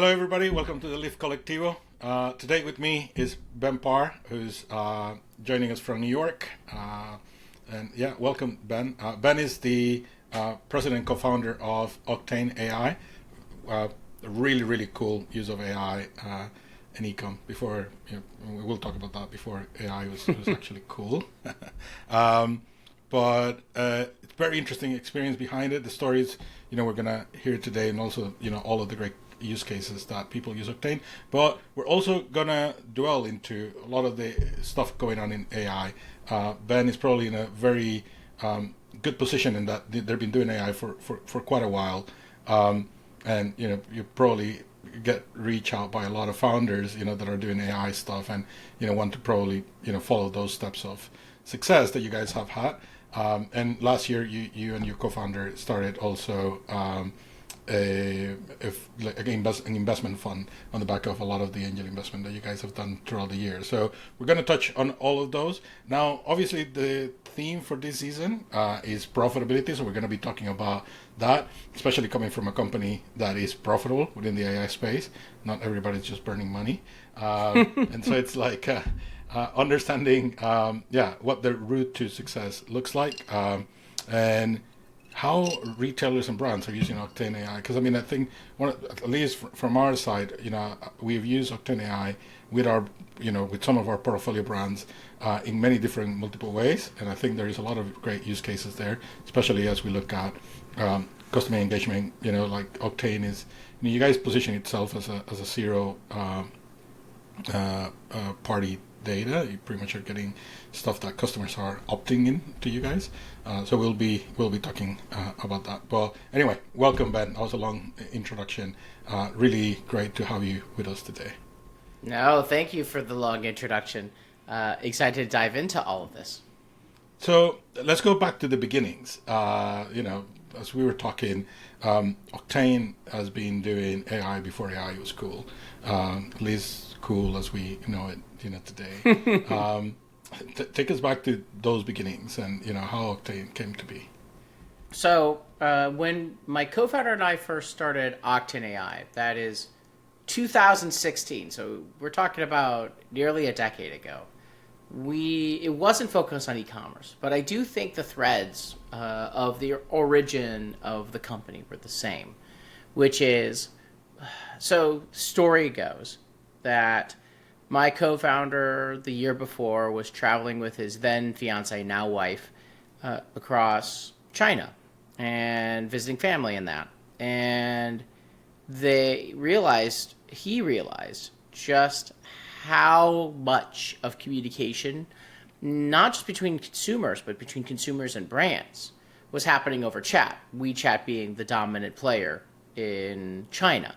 Hello, everybody. Welcome to the Leaf Collectivo. Today with me is Ben Parr, who's joining us from New York. Welcome, Ben. Ben is the president and co-founder of Octane AI. Really, really cool use of AI in ecom. Before, we'll talk about that. Before AI was actually cool. But it's very interesting experience behind it. The stories, we're gonna hear today, and also, all of the great use cases that people use Octane. But we're also gonna dwell into a lot of the stuff going on in AI. Ben is probably in a very good position in that they've been doing AI for quite a while, and you probably get reached out by a lot of founders that are doing AI stuff, and want to probably follow those steps of success that you guys have had. And last year you and your co-founder started also an investment fund on the back of a lot of the angel investment that you guys have done throughout the year. So we're going to touch on all of those. Now, obviously, the theme for this season is profitability. So we're going to be talking about that, especially coming from a company that is profitable within the AI space. Not everybody's just burning money. And so it's like understanding what the route to success looks like, and how retailers and brands are using Octane AI. Because I think at least from our side, we've used Octane AI with our, with some of our portfolio brands in many different multiple ways, and I think there is a lot of great use cases there, especially as we look at customer engagement. Like Octane is, you guys position itself as a zero party data. You pretty much are getting stuff that customers are opting in to you guys. So we'll be talking about that. But anyway, welcome, Ben. That was a long introduction. Really great to have you with us today. No, thank you for the long introduction. Excited to dive into all of this. So let's go back to the beginnings. As we were talking, Octane has been doing AI before AI was cool. At least cool as we know it today. Take us back to those beginnings and how Octane came to be. So when my co-founder and I first started Octane AI, that is 2016. So we're talking about nearly a decade ago. It wasn't focused on e-commerce, but I do think the threads of the origin of the company were the same, which is, so story goes that my co-founder the year before was traveling with his then fiance, now wife, across China and visiting family in that. And he realized just how much of communication, not just between consumers, but between consumers and brands, was happening over chat. WeChat being the dominant player in China.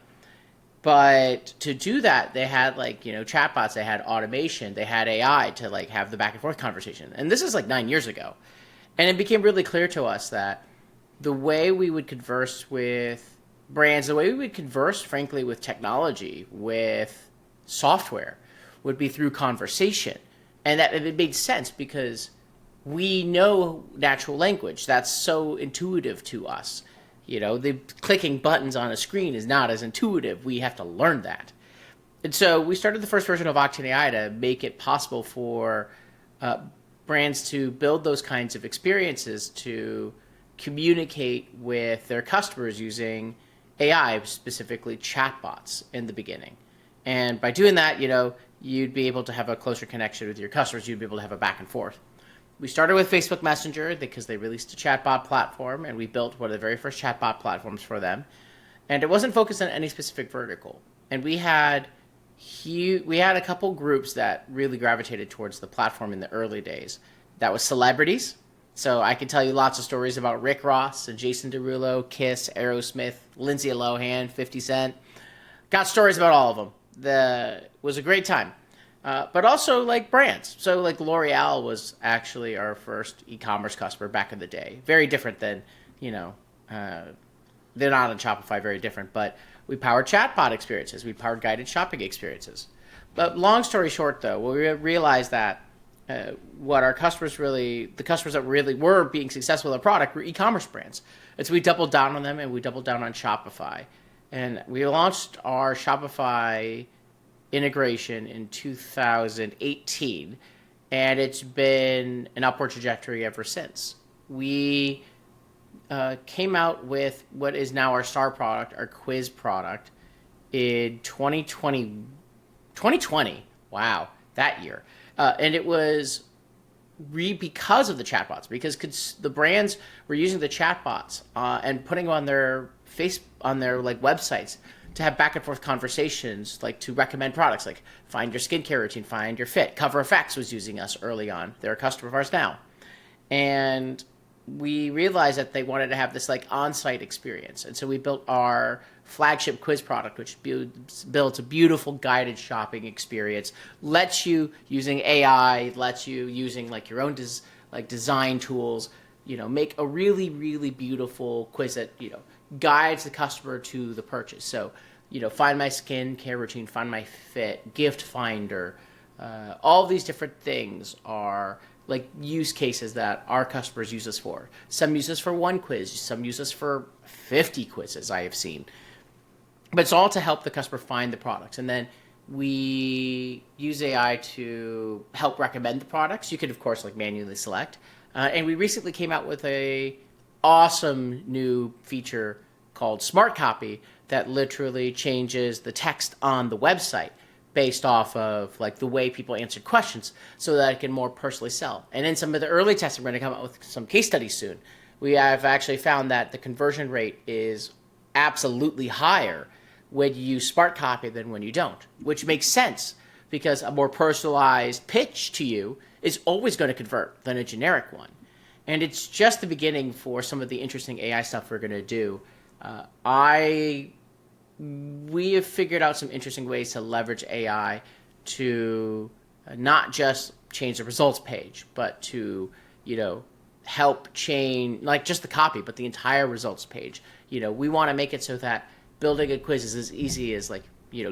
But to do that, they had chatbots, they had automation, they had AI to have the back and forth conversation. And this is 9 years ago. And it became really clear to us that the way we would converse with brands, the way we would converse, frankly, with technology, with software, would be through conversation. And that it made sense because we know natural language. That's so intuitive to us. The clicking buttons on a screen is not as intuitive. We have to learn that. And so we started the first version of Octane AI to make it possible for brands to build those kinds of experiences to communicate with their customers using AI, specifically chatbots in the beginning. And by doing that, you'd be able to have a closer connection with your customers. You'd be able to have a back and forth. We started with Facebook Messenger because they released a chatbot platform, and we built one of the very first chatbot platforms for them. And it wasn't focused on any specific vertical. And we had a couple groups that really gravitated towards the platform in the early days. That was celebrities. So I can tell you lots of stories about Rick Ross and Jason Derulo, Kiss, Aerosmith, Lindsay Lohan, 50 Cent. Got stories about all of them. It was a great time. But also brands. So L'Oreal was actually our first e-commerce customer back in the day. Very different than, they're not on Shopify, very different. But we powered chatbot experiences. We powered guided shopping experiences. But long story short, though, we realized that what our customers the customers that really were being successful with our product were e-commerce brands. And so we doubled down on them, and we doubled down on Shopify. And we launched our Shopify integration in 2018, and it's been an upward trajectory ever since. We came out with what is now our star product, our quiz product, in 2020. Wow, that year. And it was because of the chatbots, because the brands were using the chatbots and putting on their like websites to have back and forth conversations, like to recommend products, like find your skincare routine, find your fit. Cover FX was using us early on. They're a customer of ours now. And we realized that they wanted to have this like on-site experience. And so we built our flagship quiz product, which builds a beautiful guided shopping experience, lets you using AI, lets you using like your own design tools, make a really, really beautiful quiz that, guides the customer to the purchase. So, find my skincare routine, find my fit, gift finder, all these different things are like use cases that our customers use us for. Some use us for one quiz, some use us for 50 quizzes I have seen. But it's all to help the customer find the products. And then we use AI to help recommend the products. You could, of course, like manually select. And we recently came out with a awesome new feature called Smart Copy that literally changes the text on the website based off of like the way people answered questions so that it can more personally sell. And in some of the early tests, we're going to come out with some case studies soon. We have actually found that the conversion rate is absolutely higher when you use Smart Copy than when you don't, which makes sense because a more personalized pitch to you is always going to convert than a generic one. And it's just the beginning for some of the interesting AI stuff we're going to do. We have figured out some interesting ways to leverage AI to not just change the results page, but to, help change, like just the copy, but the entire results page. We want to make it so that building a quiz is as easy as like,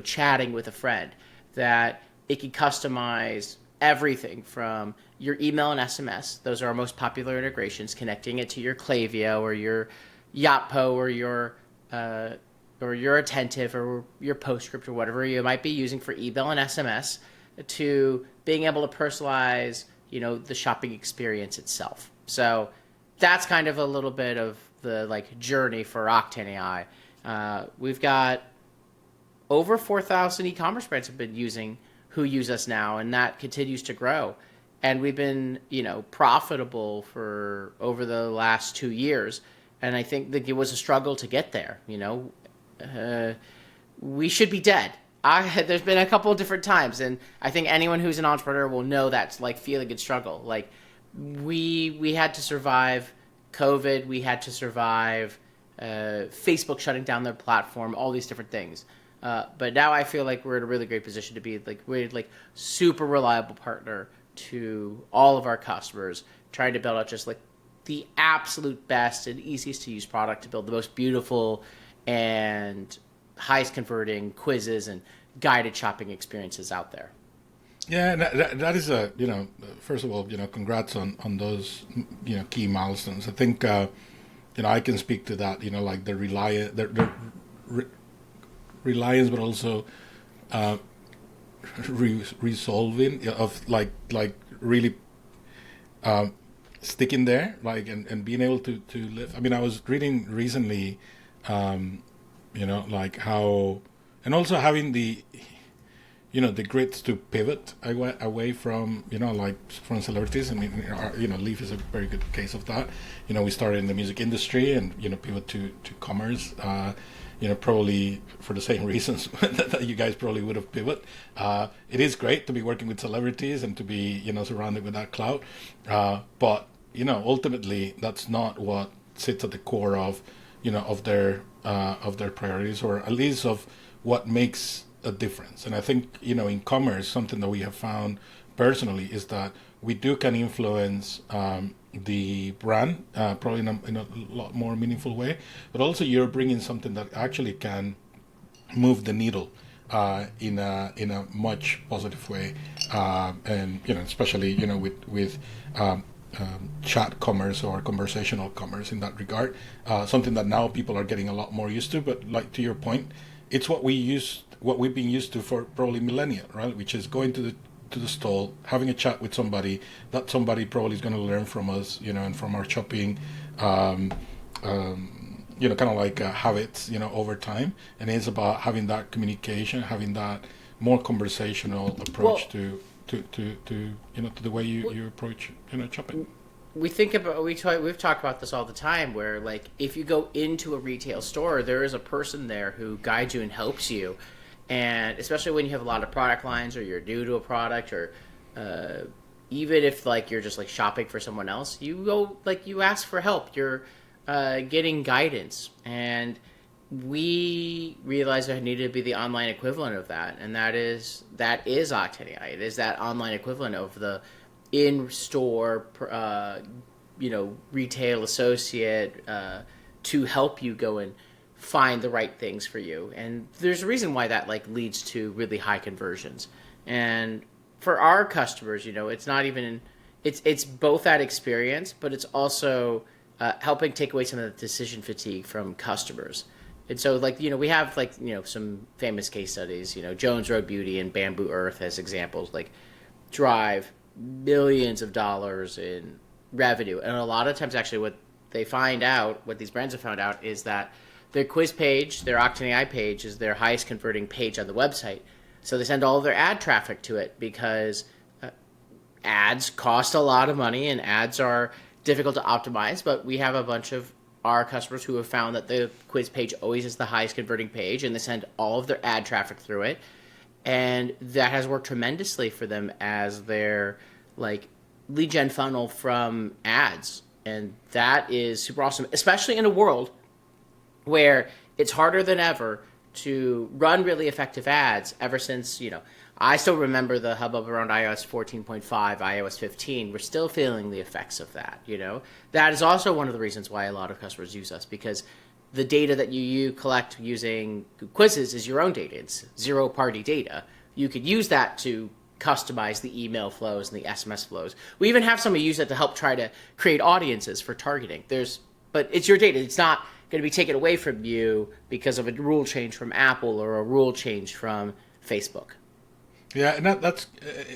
chatting with a friend, that it can customize everything from your email and SMS. Those are our most popular integrations, connecting it to your Klaviyo or your Yotpo or your Attentive or your PostScript or whatever you might be using for email and SMS, to being able to personalize, the shopping experience itself. So that's kind of a little bit of the like journey for Octane AI. We've got over 4,000 e-commerce brands who use us now, and that continues to grow. And we've been, profitable for over the last 2 years. And I think that it was a struggle to get there. We should be dead. There's been a couple of different times, and I think anyone who's an entrepreneur will know that's like feeling and struggle. Like we had to survive COVID, we had to survive Facebook shutting down their platform, all these different things. But now I feel like we're in a really great position to be we're super reliable partner to all of our customers, trying to build out just like the absolute best and easiest to use product to build the most beautiful and highest converting quizzes and guided shopping experiences out there. Yeah, that is first of all, congrats on those, key milestones. I think, I can speak to that, like the reliance, but also resolving of like really sticking there, like and being able to live. I mean, I was reading recently, like how, and also having the grits to pivot away from, from celebrities. I mean, Leaf is a very good case of that. We started in the music industry and, pivot to commerce, probably for the same reasons that you guys probably would have pivot. It is great to be working with celebrities and to be, surrounded with that clout. But, ultimately that's not what sits at the core of, of their priorities, or at least of what makes a difference. And I think, in commerce, something that we have found personally is that we can influence the brand, probably in a lot more meaningful way, but also you're bringing something that actually can move the needle in a much positive way, and especially with chat commerce or conversational commerce in that regard. Something that now people are getting a lot more used to. But like to your point, it's what we've been used to for probably millennia, right? Which is going to the stall, having a chat with somebody. That somebody probably is going to learn from us, and from our shopping, kind of like habits, over time. And it's about having that communication, having that more conversational approach to the way you approach shopping. We've talked about this all the time, where like if you go into a retail store, there is a person there who guides you and helps you. And especially when you have a lot of product lines, or you're new to a product, or even if like you're just like shopping for someone else, you go like you ask for help. You're getting guidance, and we realized there needed to be the online equivalent of that, and that is Octane AI. It is that online equivalent of the in-store, retail associate to help you go and find the right things for you. And there's a reason why that like leads to really high conversions. And for our customers, it's not even it's both that experience, but it's also helping take away some of the decision fatigue from customers. And so like we have like some famous case studies, Jones Road Beauty and Bamboo Earth as examples, like drive millions of dollars in revenue. And a lot of times actually what these brands have found out is that their quiz page, their Octane AI page, is their highest converting page on the website. So they send all of their ad traffic to it because ads cost a lot of money and ads are difficult to optimize. But we have a bunch of our customers who have found that the quiz page always is the highest converting page, and they send all of their ad traffic through it. And that has worked tremendously for them as their like lead gen funnel from ads. And that is super awesome, especially in a world where it's harder than ever to run really effective ads ever since, I still remember the hubbub around iOS 14.5, iOS 15. We're still feeling the effects of that, That is also one of the reasons why a lot of customers use us, because the data that you collect using quizzes is your own data. It's zero-party data. You could use that to customize the email flows and the SMS flows. We even have somebody use it to help try to create audiences for targeting. But it's your data. It's not going to be taken away from you because of a rule change from Apple or a rule change from Facebook. Yeah, and that's.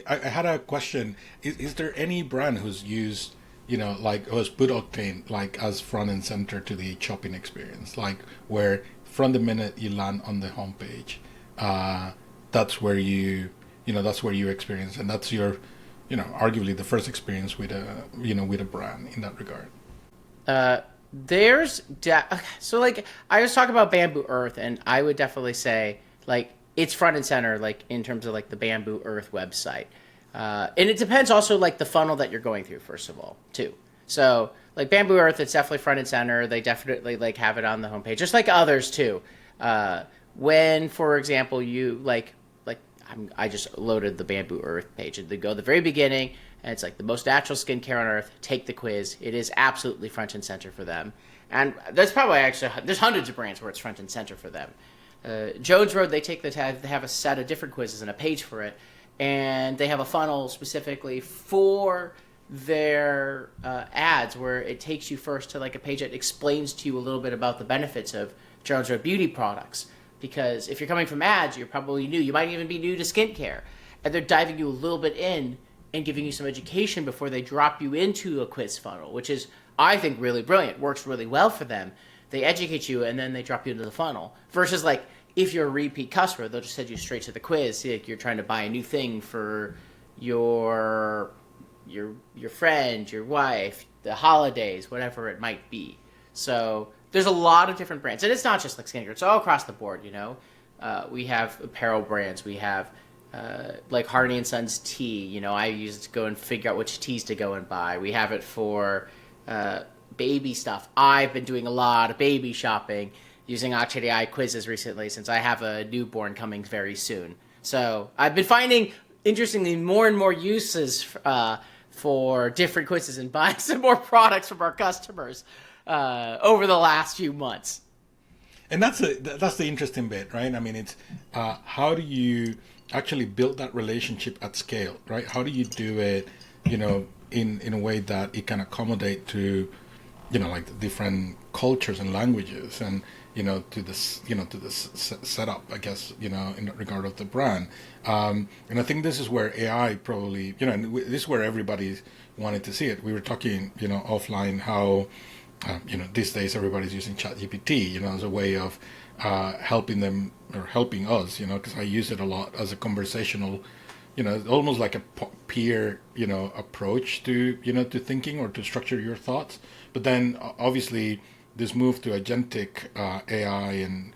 I had a question. Is there any brand who's used, who's put Octane like as front and center to the shopping experience, like where from the minute you land on the homepage, that's where you experience, and that's your, arguably the first experience with a brand in that regard. So like I was talking about Bamboo Earth, and I would definitely say like it's front and center, like in terms of like the Bamboo Earth website, and it depends also like the funnel that you're going through first of all too. So like Bamboo Earth, it's definitely front and center. They definitely like have it on the homepage, just like others too. When, for example, you I just loaded the Bamboo Earth page, and they go to the very beginning, and it's like the most natural skincare on earth. Take the quiz. It is absolutely front and center for them. And that's probably there's hundreds of brands where it's front and center for them. Jones Road, they have a set of different quizzes and a page for it, and they have a funnel specifically for their ads where it takes you first to like a page that explains to you a little bit about the benefits of Jones Road Beauty products. Because if you're coming from ads, you're probably new. You might even be new to skincare. And they're diving you a little bit in and giving you some education before they drop you into a quiz funnel, which is, I think, really brilliant. Works really well for them. They educate you, and then they drop you into the funnel. Versus, like, if you're a repeat customer, they'll just send you straight to the quiz. See, like, you're trying to buy a new thing for your friend, your wife, the holidays, whatever it might be. So there's a lot of different brands, and it's not just like skincare; it's all across the board. We have apparel brands. We have like Hardy and Sons tea. I use it to go and figure out which teas to go and buy. We have it for baby stuff. I've been doing a lot of baby shopping using Octane AI quizzes recently, since I have a newborn coming very soon. So I've been finding, interestingly, more and more uses for different quizzes and buying some more products from our customers over the last few months. And that's the interesting bit, right? I mean, it's how do you actually build that relationship at scale, right? How do you do it, in a way that it can accommodate to, like the different cultures and languages, and to this, to this setup, I guess, in regard of the brand. And I think this is where AI probably, and this is where everybody wanted to see it. We were talking, offline, how, these days everybody's using ChatGPT, as a way of helping them or helping us, because I use it a lot as a conversational, almost like a peer, approach to, to thinking or to structure your thoughts. But then obviously this move to agentic AI and,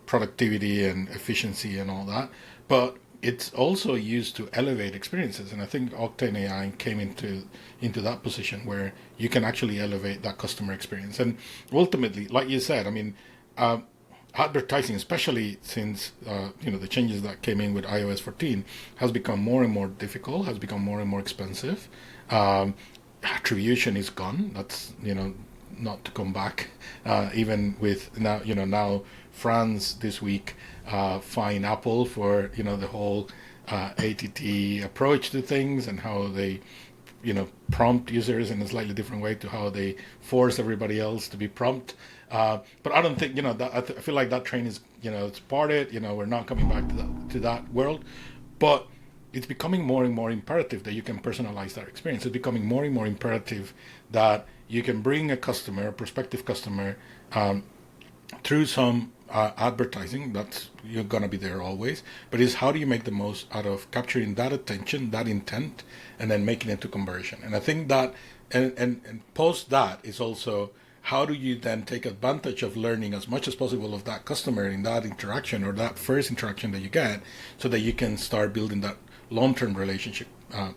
productivity and efficiency and all that. But it's also used to elevate experiences. And I think Octane AI came into that position where you can actually elevate that customer experience. And ultimately, like you said, I mean, advertising, especially since the changes that came in with iOS 14, has become more and more difficult, has become more and more expensive. Attribution is gone. That's not to come back. Even with now France this week fined Apple for the whole ATT approach to things, and how they prompt users in a slightly different way to how they force everybody else to be prompt. But I don't think that I feel like that train is it's parted. We're not coming back to that world, but it's becoming more and more imperative that you can personalize that experience. It's becoming more and more imperative that you can bring a customer, a prospective customer, through some advertising. That's you're gonna be there always, but is how do you make the most out of capturing that attention, that intent, and then making it to conversion? And I think that and post that is also, how do you then take advantage of learning as much as possible of that customer in that interaction, or that first interaction that you get, so that you can start building that long-term relationship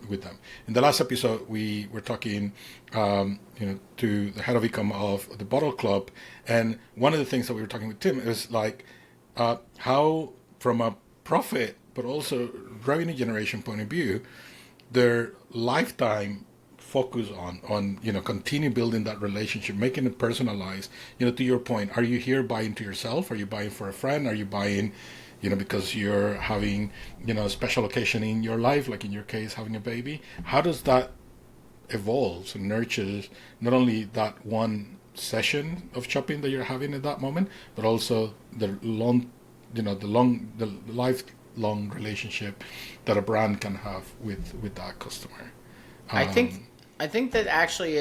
with them. In the last episode, we were talking, to the head of ecom of the Bottle Club, and one of the things that we were talking with Tim is like how, from a profit but also revenue generation point of view, their lifetime focus on continue building that relationship, making it personalized. To your point, are you here buying to yourself? Are you buying for a friend? Are you buying because you're having a special occasion in your life, like in your case having a baby? How does that evolve and nurtures not only that one session of shopping that you're having at that moment, but also the lifelong relationship that a brand can have with that customer? I think that actually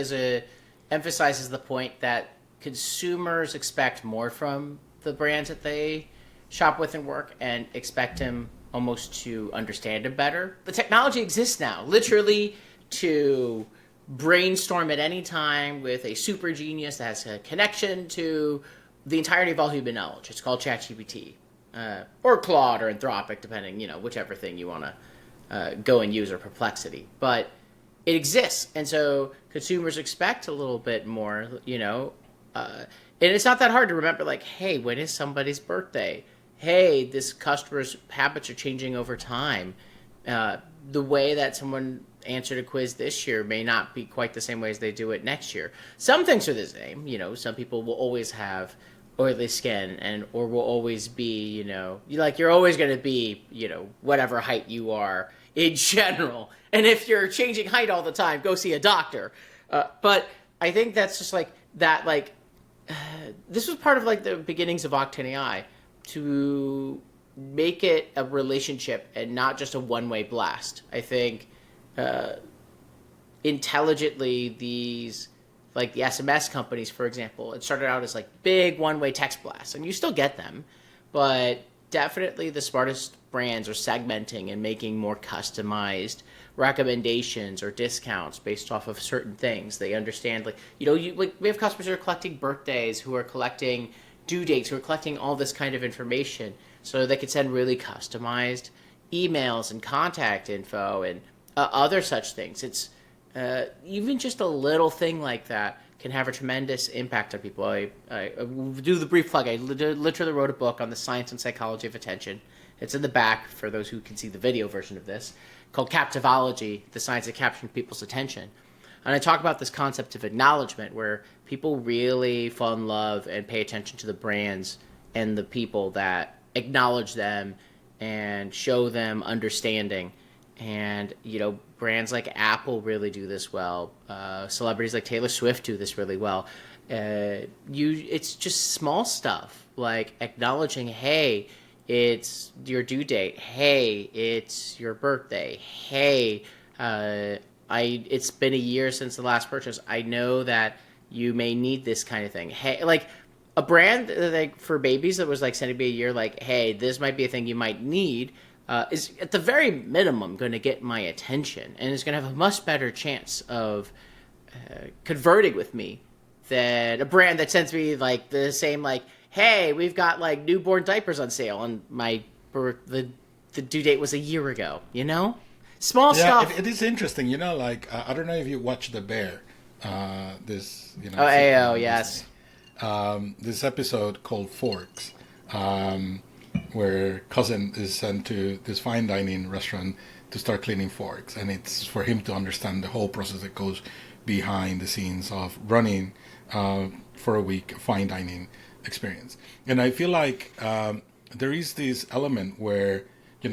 emphasizes the point that consumers expect more from the brands that they shop with and work, and expect them almost to understand them better. The technology exists now, literally, to brainstorm at any time with a super genius that has a connection to the entirety of all human knowledge. It's called ChatGPT, or Claude, or Anthropic, depending, whichever thing you want to go and use, or Perplexity. But it exists, and so consumers expect a little bit more, and it's not that hard to remember, like, hey, when is somebody's birthday? Hey, this customer's habits are changing over time. The way that someone answered a quiz this year may not be quite the same way as they do it next year. Some things are the same. Some people will always have oily skin, or will always be, you're always going to be, whatever height you are in general. And if you're changing height all the time, go see a doctor. But I think that's just like that, this was part of the beginnings of Octane AI, to make it a relationship and not just a one-way blast. I think intelligently these, the SMS companies, for example, it started out as big one-way text blasts, and you still get them, but definitely the smartest brands are segmenting and making more customized recommendations or discounts based off of certain things. They understand, we have customers who are collecting birthdays, who are collecting due dates, who are collecting all this kind of information, so they could send really customized emails and contact info and other such things. It's even just a little thing like that can have a tremendous impact on people. I do the brief plug. I literally wrote a book on the science and psychology of attention. It's in the back for those who can see the video version of this, called Captivology, the science of capturing people's attention. And I talk about this concept of acknowledgement, where people really fall in love and pay attention to the brands and the people that acknowledge them and show them understanding. And, brands like Apple really do this well. Celebrities like Taylor Swift do this really well. It's just small stuff like acknowledging, hey, it's your due date. Hey, it's your birthday. Hey, it's been a year since the last purchase. I know that you may need this kind of thing. Hey, like a brand like for babies that was like sending me a year, like, hey, this might be a thing you might need. Is at the very minimum going to get my attention and is going to have a much better chance of converting with me than a brand that sends me like the same, like, hey, we've got like newborn diapers on sale and the due date was a year ago, Small stuff. It is interesting, like, I don't know if you watch The Bear, this, Oh, AO, yes. This episode called Forks, where cousin is sent to this fine dining restaurant to start cleaning forks, and it's for him to understand the whole process that goes behind the scenes of running for a week a fine dining experience. And I feel like there is this element where,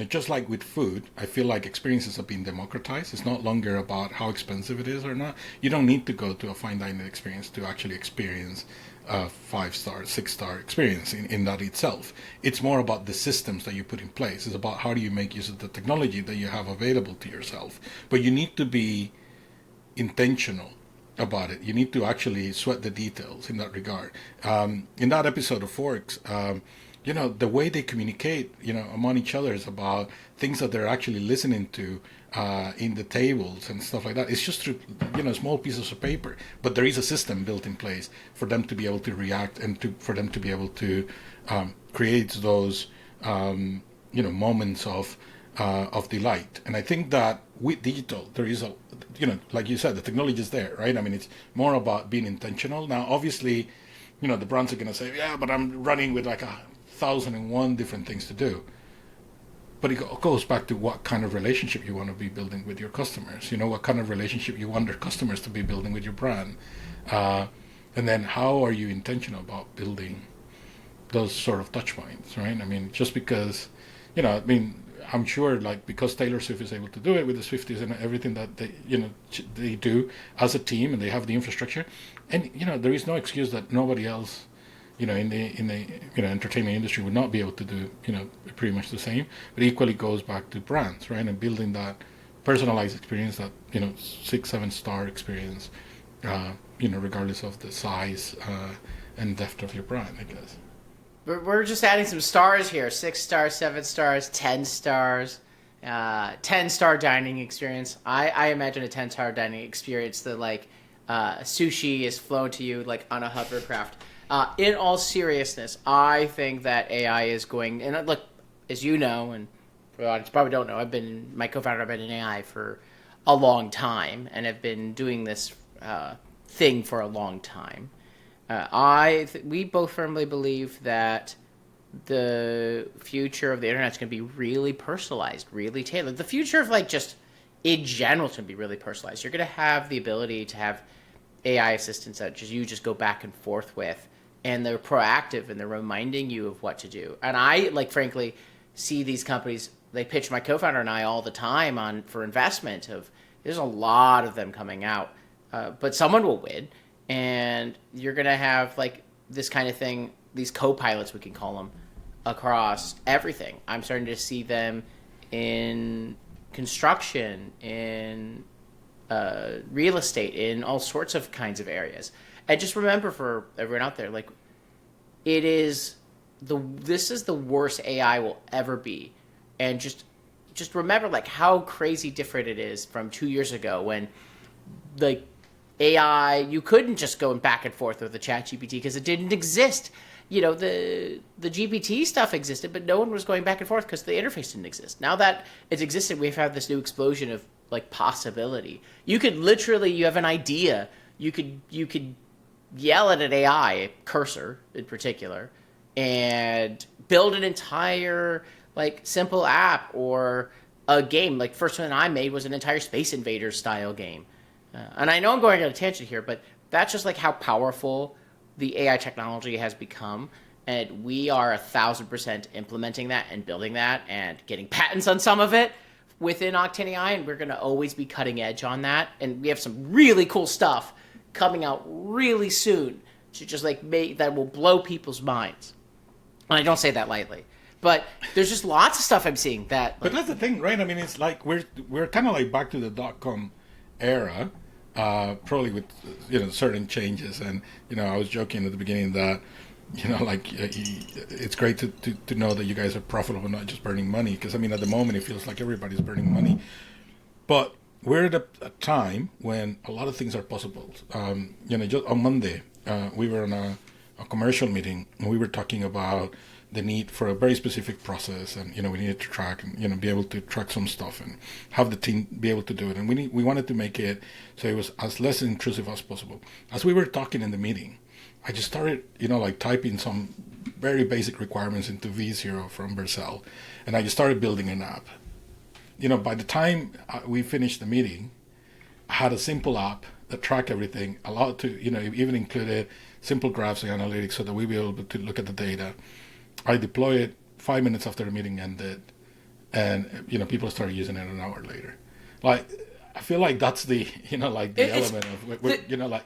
just like with food, I feel like experiences have been democratized. It's not longer about how expensive it is or not. You don't need to go to a fine dining experience to actually experience a 5-star, 6-star experience in that itself. It's more about the systems that you put in place. It's about how do you make use of the technology that you have available to yourself. But you need to be intentional about it. You need to actually sweat the details in that regard. In that episode of Forks, the way they communicate, among each other is about things that they're actually listening to in the tables and stuff like that. It's just through, small pieces of paper, but there is a system built in place for them to be able to react and for them to be able to create those, moments of delight. And I think that with digital, there is like you said, the technology is there, right? I mean, it's more about being intentional. Now, obviously, the brands are going to say, yeah, but I'm running with like 1,001 different things to do. But it goes back to what kind of relationship you want to be building with your customers. What kind of relationship you want your customers to be building with your brand. And then how are you intentional about building those sort of touch points, right? I mean, just because, I'm sure like because Taylor Swift is able to do it with the Swifties and everything that they do as a team and they have the infrastructure. And, there is no excuse that nobody else in the entertainment industry would not be able to do pretty much the same. But equally goes back to brands, right, and building that personalized experience, that 6-7 star experience, regardless of the size and depth of your brand, I guess. We're just adding some stars here: 6 stars, 7 stars, 10 stars. 10-star dining experience. I imagine a 10-star dining experience that like sushi is flown to you like on a hovercraft. In all seriousness, I think that AI is going, and look, as you know, and for the audience probably don't know, my co-founder, I've been in AI for a long time, and have been doing this thing for a long time. We both firmly believe that the future of the internet is going to be really personalized, really tailored. The future of like just in general is going to be really personalized. You're going to have the ability to have AI assistants that you just go back and forth with, and they're proactive and they're reminding you of what to do. And I frankly see these companies, they pitch my co-founder and I all the time for investment there's a lot of them coming out, but someone will win, and you're going to have like this kind of thing, these co-pilots, we can call them, across everything. I'm starting to see them in construction, in real estate, in all sorts of kinds of areas. And just remember, for everyone out there, like, this is the worst AI will ever be. And just remember like how crazy different it is from 2 years ago when like AI, you couldn't just go back and forth with the ChatGPT because it didn't exist. The GPT stuff existed, but no one was going back and forth because the interface didn't exist. Now that it's existed, we've had this new explosion of like possibility. You could literally, you have an idea, you could yell at an AI, cursor in particular, and build an entire like simple app or a game. Like first one I made was an entire Space Invaders style game. And I know I'm going on a tangent here, but that's just like how powerful the AI technology has become. And we are 1,000% implementing that and building that and getting patents on some of it. within Octane AI, and we're going to always be cutting edge on that. And we have some really cool stuff coming out really soon to just like make that will blow people's minds. And I don't say that lightly, but there's just lots of stuff I'm seeing that. But that's the thing, right? I mean, it's like we're kind of like back to the .com era, probably with certain changes. And I was joking at the beginning that like it's great to know that you guys are profitable, not just burning money. Because I mean, at the moment, it feels like everybody's burning money, but we're at a time when a lot of things are possible. Just on Monday, we were on a commercial meeting, and we were talking about the need for a very specific process, and we needed to track and be able to track some stuff and have the team be able to do it. And we wanted to make it so it was as less intrusive as possible. As we were talking in the meeting, I just started like typing some very basic requirements into V0 from Vercel, and I just started building an app. By the time we finished the meeting, I had a simple app that tracked everything, allowed to even included simple graphs and analytics so that we be able to look at the data. I deployed it 5 minutes after the meeting ended, and people started using it an hour later. Like, I feel like that's the element of like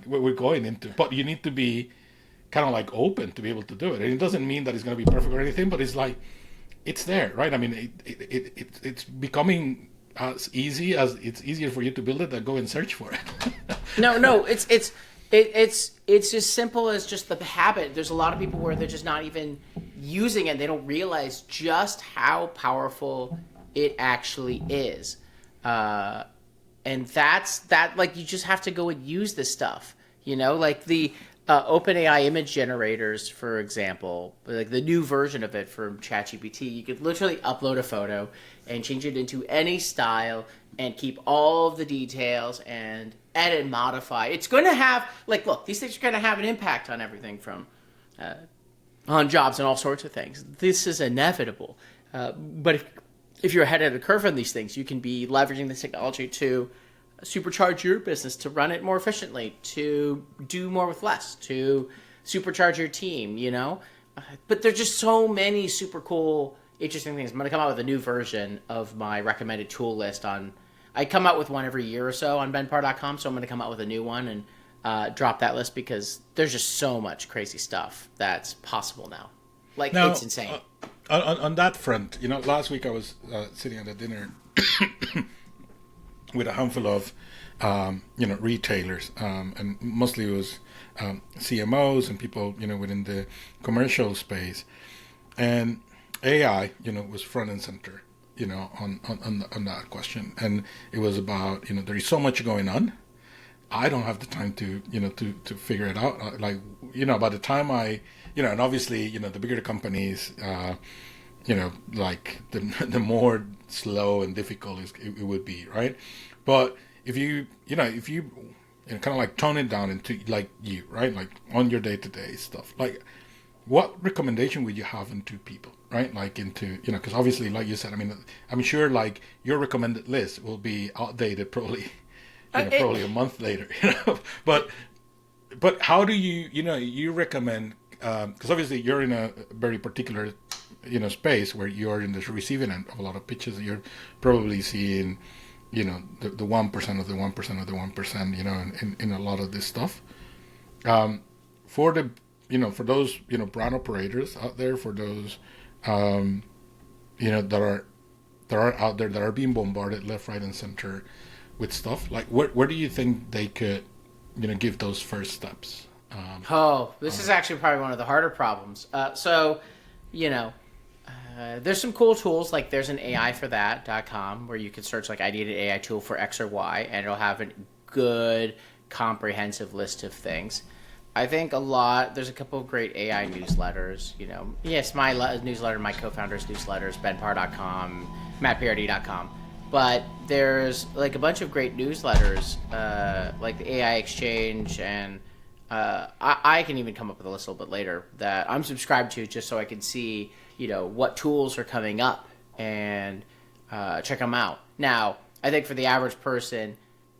what we're going into. But you need to be kind of like open to be able to do it. And it doesn't mean that it's going to be perfect or anything, but it's like it's there, right? I mean, it's becoming as easy as it's easier for you to build it than go and search for it. No, it's as simple as just the habit. There's a lot of people where they're just not even using it. They don't realize just how powerful it actually is. And that's that, like, you just have to go and use this stuff, like the OpenAI image generators, for example, like the new version of it from ChatGPT. You could literally upload a photo and change it into any style and keep all of the details and edit and modify. It's going to have, like, look, these things are going to have an impact on everything from on jobs and all sorts of things. This is inevitable. But if you're ahead of the curve on these things, you can be leveraging this technology to supercharge your business, to run it more efficiently, to do more with less, to supercharge your team, But there's just so many super cool, interesting things. I'm going to come out with a new version of my recommended tool list I come out with one every year or so on benparr.com, so I'm going to come out with a new one and drop that list because there's just so much crazy stuff that's possible now. Like, now, it's insane. On that front, last week I was sitting at a dinner with a handful of, retailers, and mostly it was CMOs and people, within the commercial space, and AI, was front and center, on that question, and it was about, there is so much going on. I don't have the time to, to figure it out. Like, by the time and obviously, the bigger the companies, like the more slow and difficult it would be, right? But if you kind of like tone it down into like right? Like on your day-to-day stuff, like what recommendation would you have into people, right? Like into, because obviously, like you said, I mean, I'm sure like your recommended list will be outdated probably, probably a month later, But how do you recommend? Because obviously you're in a very particular, space where you're in the receiving end of a lot of pitches. You're probably seeing, the 1% of the 1% of the 1%, in a lot of this stuff. For the, for those, brand operators out there, for those, that are out there that are being bombarded left, right, and center with stuff, like where do you think they could, give those first steps? This is actually probably one of the harder problems. There's some cool tools, like there's an AIforthat.com where you can search like I need an AI tool for X or Y, and it'll have a good comprehensive list of things. I think there's a couple of great AI newsletters, yes, my newsletter, my co-founders' newsletters, benparr.com, mattprd.com. But there's like a bunch of great newsletters, like the AI Exchange, and I can even come up with a list a little bit later that I'm subscribed to just so I can see, what tools are coming up and check them out. Now, I think for the average person,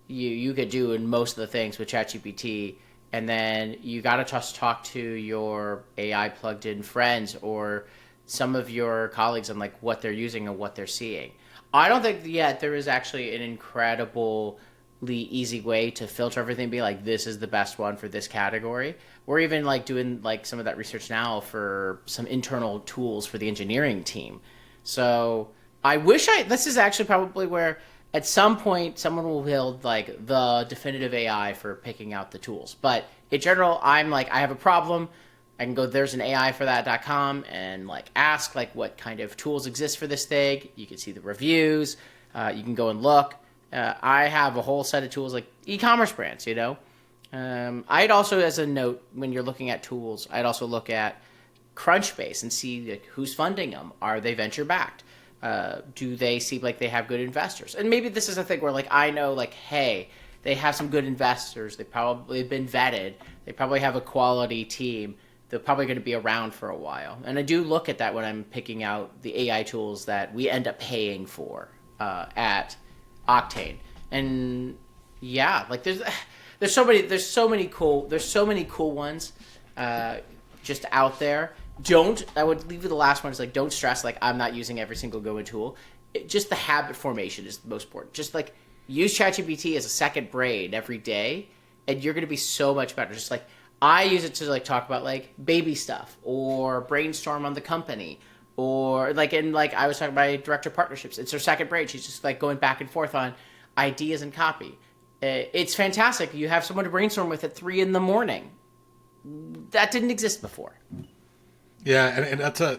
you could do in most of the things with ChatGPT, and then you got to just talk to your AI plugged in friends or some of your colleagues on like what they're using and what they're seeing. I don't think yet there is actually an incredibly easy way to filter everything and be like, this is the best one for this category. We're even like doing like some of that research now for some internal tools for the engineering team. So this is actually probably where at some point someone will build like the definitive AI for picking out the tools. But in general, I'm like, I have a problem. I can go, there's an AI for that.com and like ask like what kind of tools exist for this thing. You can see the reviews. You can go and look. I have a whole set of tools like e-commerce brands, you know. I'd also, as a note, when you're looking at tools, I'd also look at Crunchbase and see like, who's funding them. Are they venture backed? Do they seem like they have good investors? And maybe this is a thing where like I know like, hey, they have some good investors. They probably have been vetted. They probably have a quality team. They're probably going to be around for a while. And I do look at that when I'm picking out the AI tools that we end up paying for at Octane. And yeah, like there's so many cool ones just out there. I would leave you the last one is like, don't stress like I'm not using every single go-in tool. Just the habit formation is the most important. Just like use ChatGPT as a second brain every day and you're going to be so much better. Just like I use it to like talk about like baby stuff or brainstorm on the company or like I was talking about my director of partnerships. It's her second brain. She's just like going back and forth on ideas and copy. It's fantastic. You have someone to brainstorm with at 3 a.m. That didn't exist before. Yeah, and that's I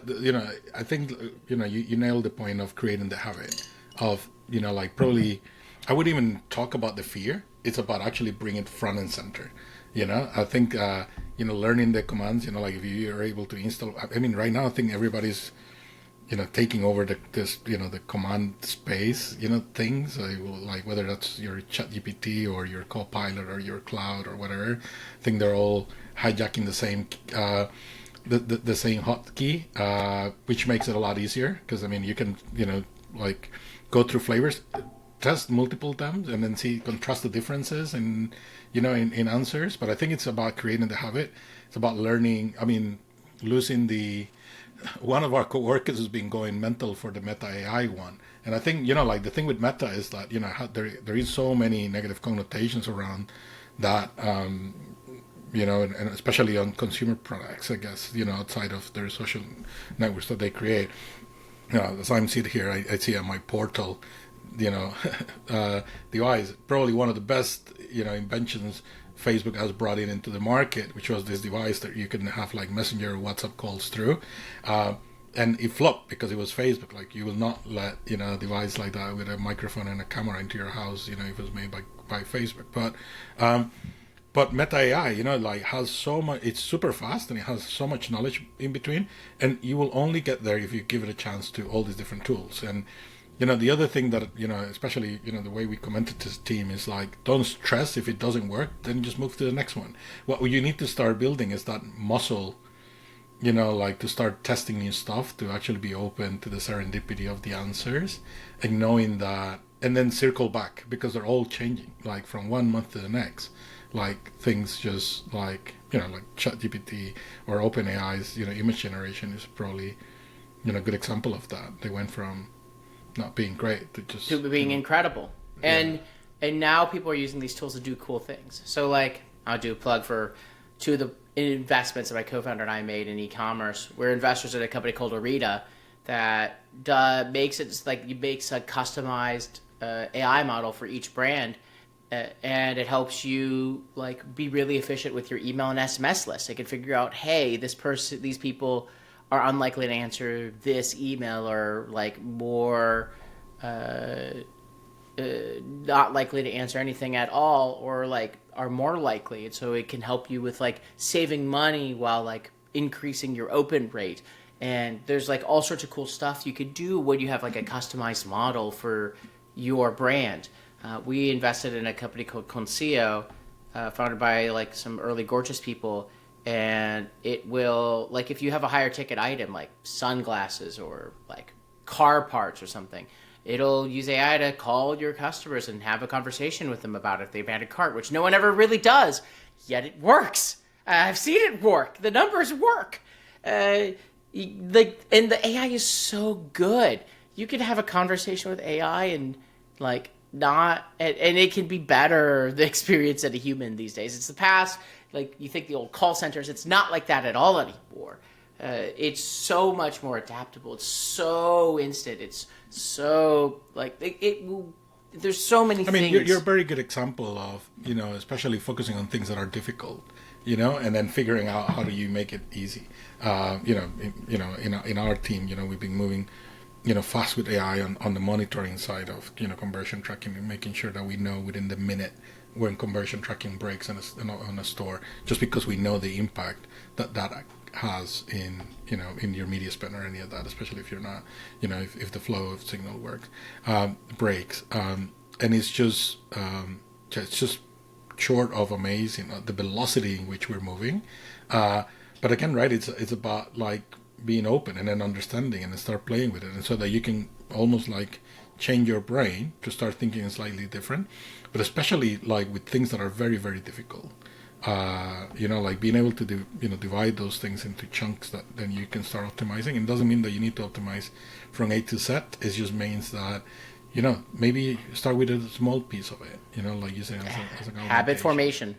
think, you nailed the point of creating the habit of, like probably, I wouldn't even talk about the fear. It's about actually bringing it front and center. I think, learning the commands, like if you are able to install, I mean, right now I think everybody's, taking over the command space, things like whether that's your ChatGPT or your Copilot or your cloud or whatever. I think they're all hijacking the same, the same hotkey, which makes it a lot easier because I mean you can like go through flavors, test multiple times, and then contrast the differences in answers. But I think it's about creating the habit. It's about learning. I mean, one of our coworkers has been going mental for the Meta AI one, and I think like the thing with Meta is that how there is so many negative connotations around that. And especially on consumer products, I guess, outside of their social networks that they create. As I'm sitting here, I see on my portal, the UI is probably one of the best, inventions Facebook has brought into the market, which was this device that you can have like Messenger or WhatsApp calls through. And it flopped because it was Facebook. Like you will not let, a device like that with a microphone and a camera into your house, if it was made by Facebook. But Meta AI, like has so much, it's super fast and it has so much knowledge in between. And you will only get there if you give it a chance to all these different tools. And, the other thing that, especially, the way we commented to this team is like, don't stress if it doesn't work, then just move to the next one. What you need to start building is that muscle, like to start testing new stuff, to actually be open to the serendipity of the answers and knowing that, and then circle back because they're all changing, like from 1 month to the next. Like things just like, like ChatGPT or OpenAI's, image generation is probably, a good example of that. They went from not being great to being incredible. And now people are using these tools to do cool things. So like I'll do a plug for two of the investments that my co-founder and I made in e-commerce. We're investors in a company called Arita that makes a customized AI model for each brand. And it helps you like be really efficient with your email and SMS list. It can figure out, hey, these people are unlikely to answer this email, or like more not likely to answer anything at all, or like are more likely. And so it can help you with like saving money while like increasing your open rate. And there's like all sorts of cool stuff you could do when you have like a customized model for your brand. We invested in a company called Concio, founded by like some early Gorgeous people, and it will, like if you have a higher ticket item like sunglasses or like car parts or something, it'll use AI to call your customers and have a conversation with them about if they've had a cart, which no one ever really does, yet it works. I've seen it work. The numbers work. And the AI is so good. you can have a conversation with AI and like not, and it can be better the experience than a human these days. It's the past. Like you think the old call centers, it's not like that at all anymore. It's so much more adaptable. It's so instant. It's so like there's so many I mean, things. you're a very good example of, especially focusing on things that are difficult, and then figuring out how do you make it easy. In our team, we've been moving, fast with AI on the monitoring side of, conversion tracking and making sure that we know within the minute when conversion tracking breaks on a store, just because we know the impact that has in your media spend or any of that, especially if you're not, if the flow of signal breaks, and it's just short of amazing, the velocity in which we're moving, but again, right, it's about like being open and then understanding and then start playing with it, and so that you can almost like change your brain to start thinking slightly different, but especially like with things that are very, very difficult. Like being able to divide those things into chunks that then you can start optimizing. It doesn't mean that you need to optimize from A to Z. It just means that, maybe start with a small piece of it, like you say, as a Habit formation.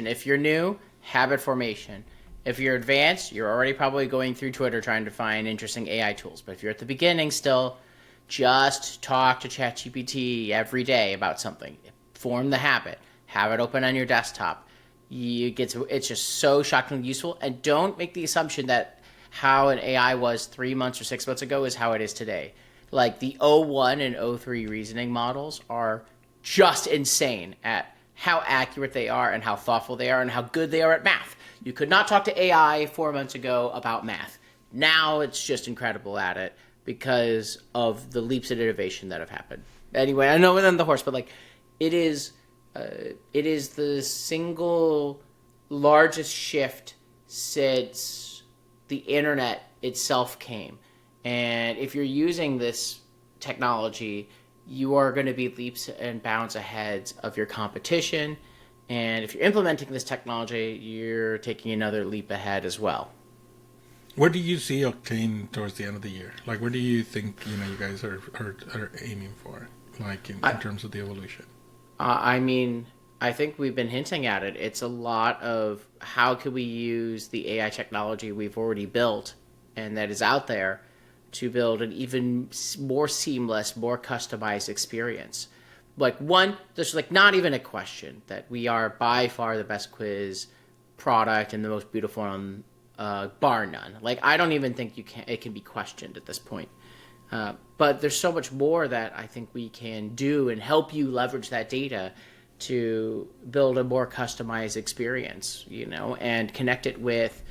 If you're new, habit formation. If you're advanced, you're already probably going through Twitter trying to find interesting AI tools. But if you're at the beginning still, just talk to ChatGPT every day about something. Form the habit. Have it open on your desktop. It's just so shockingly useful. And don't make the assumption that how an AI was 3 months or 6 months ago is how it is today. Like the O1 and O3 reasoning models are just insane at how accurate they are and how thoughtful they are and how good they are at math. You could not talk to AI 4 months ago about math. Now it's just incredible at it because of the leaps of innovation that have happened. Anyway, I know I'm the horse, but like it is the single largest shift since the internet itself came. And if you're using this technology, you are going to be leaps and bounds ahead of your competition. And if you're implementing this technology, you're taking another leap ahead as well. Where do you see Octane towards the end of the year? Like, where do you think you guys are aiming for, like in terms of the evolution? I think we've been hinting at it. It's a lot of how can we use the AI technology we've already built and that is out there to build an even more seamless, more customized experience. Like there's like not even a question that we are by far the best quiz product and the most beautiful one, bar none. Like I don't even think it can be questioned at this point. But there's so much more that I think we can do and help you leverage that data to build a more customized experience, and connect it with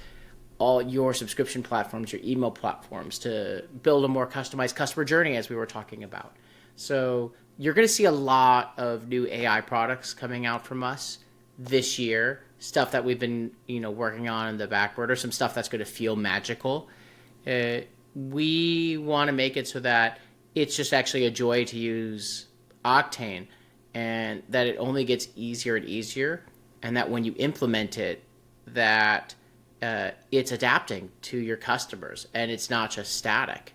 all your subscription platforms, your email platforms to build a more customized customer journey as we were talking about. So you're going to see a lot of new AI products coming out from us this year, stuff that we've been, working on in the backward, or some stuff that's going to feel magical. We want to make it so that it's just actually a joy to use Octane, and that it only gets easier and easier, and that when you implement it, that it's adapting to your customers and it's not just static.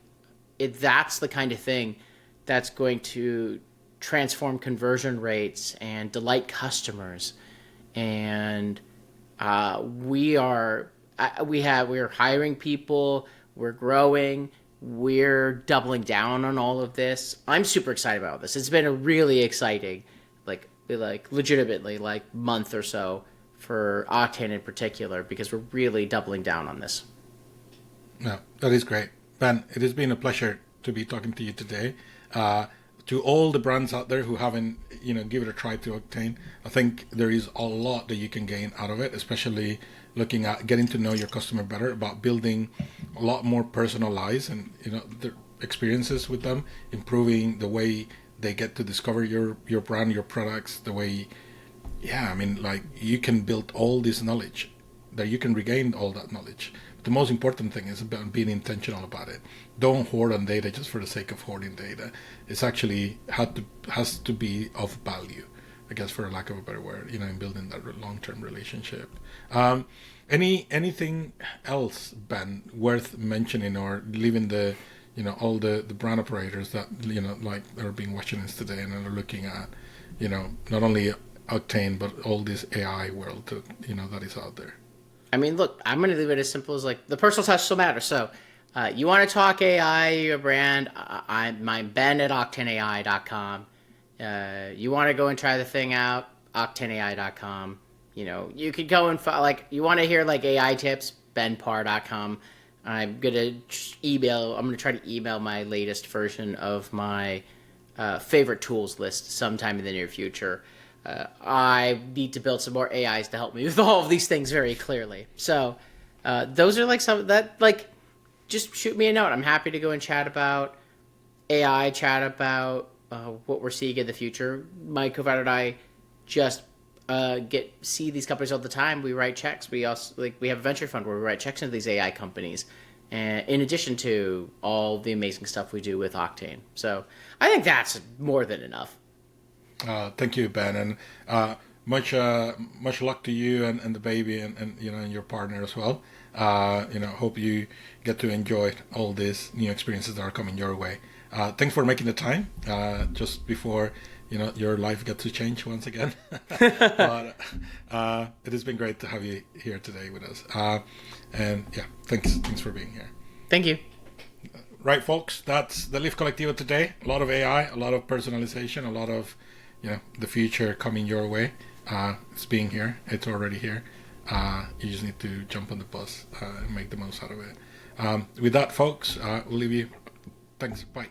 That's the kind of thing that's going to transform conversion rates and delight customers. And we are hiring people, we're growing, we're doubling down on all of this. I'm super excited about this. It's been a really exciting, like legitimately like month or so for Octane in particular, because we're really doubling down on this. No, that is great. Ben, it has been a pleasure to be talking to you today. To all the brands out there who haven't, give it a try to Octane, I think there is a lot that you can gain out of it, especially looking at getting to know your customer better, about building a lot more personalized and, the experiences with them, improving the way they get to discover your brand, your products, the way, you can build all this knowledge, that you can regain all that knowledge. The most important thing is about being intentional about it. Don't hoard on data just for the sake of hoarding data. It's actually has to be of value, I guess, for lack of a better word, in building that long-term relationship. Anything else, Ben, worth mentioning, or leaving the all the brand operators that, like are being watching this today and are looking at, not only Octane, but all this AI world that, that is out there. I mean, look, I'm going to leave it as simple as like the personal touch still matters. So you want to talk AI, your brand, I'm Ben at OctaneAI.com. You want to go and try the thing out, OctaneAI.com. You could go and you want to hear like AI tips, BenParr.com. I'm going to try to email my latest version of my favorite tools list sometime in the near future. I need to build some more AIs to help me with all of these things very clearly. So those are like some that like just shoot me a note. I'm happy to go and chat about AI, chat about what we're seeing in the future. My co-founder and I just see these companies all the time. We write checks. We also we have a venture fund where we write checks into these AI companies, and in addition to all the amazing stuff we do with Octane. So I think that's more than enough. Thank you, Ben, and much luck to you and the baby and your partner as well. Hope you get to enjoy all these new experiences that are coming your way. Thanks for making the time just before your life gets to change once again. But it has been great to have you here today with us. And yeah, thanks for being here. Thank you. Right, folks, that's the Leaf Collectivo today. A lot of AI, a lot of personalization, a lot of the future coming your way. It's being here. It's already here. You just need to jump on the bus and make the most out of it. With that, folks, we'll leave you. Thanks. Bye.